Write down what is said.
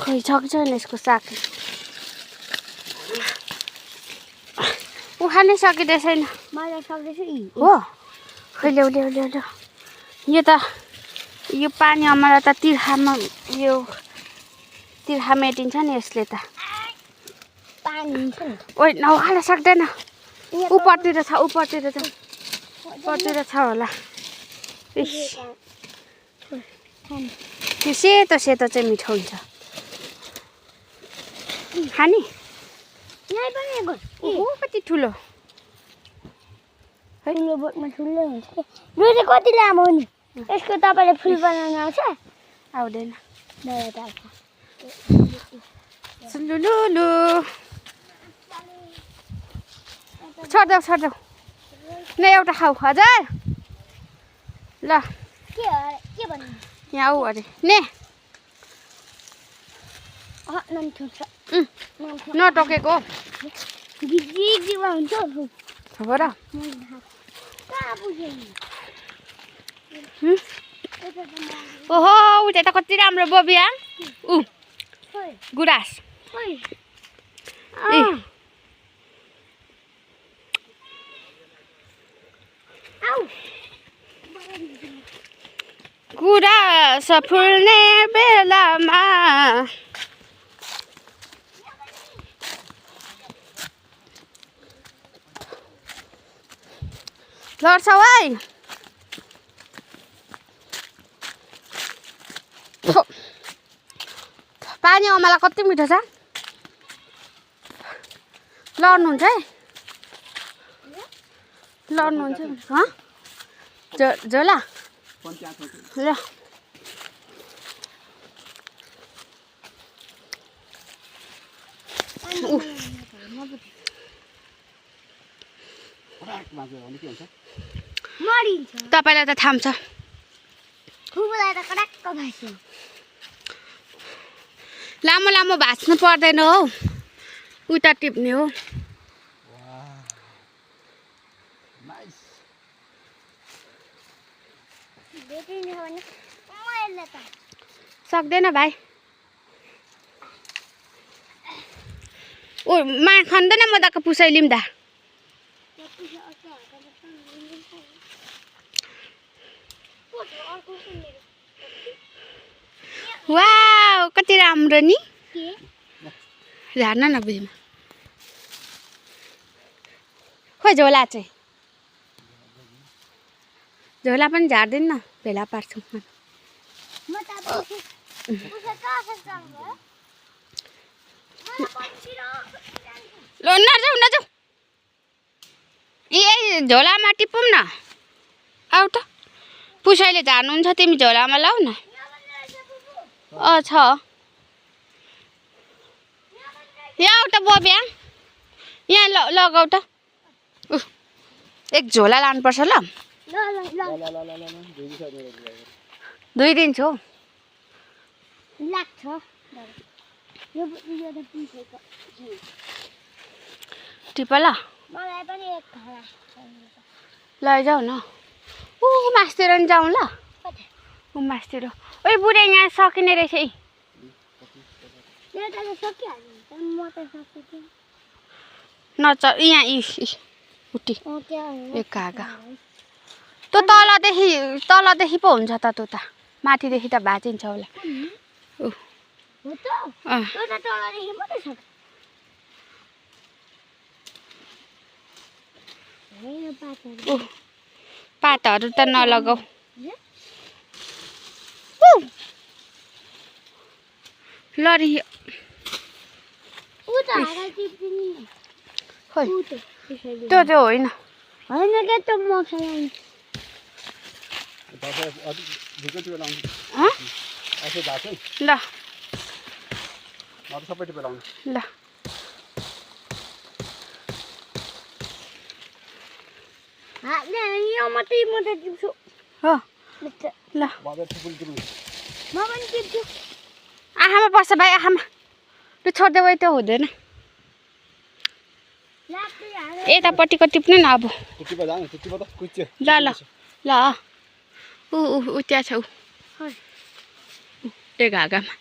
खोइ छ कि छैन यसको साग उखानै सकिँदै छैन हो खै ल्याउ ल्याउ ल्याउ ल्याउ यो पानी अमरा त तिर्खामा यो तिर्खा मेटिन्छ नि यसले त ओइ नउखान सक्दैन उपरतिर छ उपरतिर छ होला त्यो सेतो सेतो चाहिँ मिठो हुन्छ खाने कति ठुलो ठुलो बोटमा ठुलो हुन्छ यो चाहिँ कति लामो हो नि यसको तपाईँले फुल बनाउन आउँछ आउँदैन सुलुलुलु छर्देऊ न एउटा खाऊ हजुर ल के भन्नु यहाँ आऊ अरे ने नटोकेको हुन्छ हो र ओहो उता त कति राम्रो बबिया गुराँस गुराँस फुल्ने बेलामा लड्छौ है पानी अमला कति मिठो छ लड्नुहुन्छ है लड्नुहुन्छ झोला ल तपाईलाई त थाम्छ लामो लामो भाँच्नु पर्दैन हौ उता टिप्ने हो सक्दैन भाइ ओ मा खन्दैन म त पुसैलिम दा वाउ कति राम्रो नि झार्न न बुझ्नु खोइ झोला चाहिँ झोला पनि झार्दैन न भेला पार्छौँ ल नजाऊ यही झोलामा टिपौँ न आऊ त पुसैले झार्नुहुन्छ तिमी झोलामा लाऊ न छ यहाँ आऊ त बब्या यहाँ लगाऊ त एक झोला लानुपर्छ ल धोइदिन्छु टिप ल लैजाऊ न ऊ मासतिर नि जाउँ ल ऊ मासतिर ओइ बुढे यहाँ सकिने रहेछ है नच यहाँ उठी एक कागा त्यो तलदेखि पो हुन्छ त त्यो त माथिदेखि त भाँचिन्छ होला पातहरू त नलगाऊ लरी त्यो चाहिँ होइन ल ल ल आँखामा बस्छ भाइ आँखामा त्यो छोड्दै गयो त्यो हुँदैन यतापट्टिको टिप्नु न अब ल ल ल ऊ त्यहाँ छ ऊ त्यो घागामा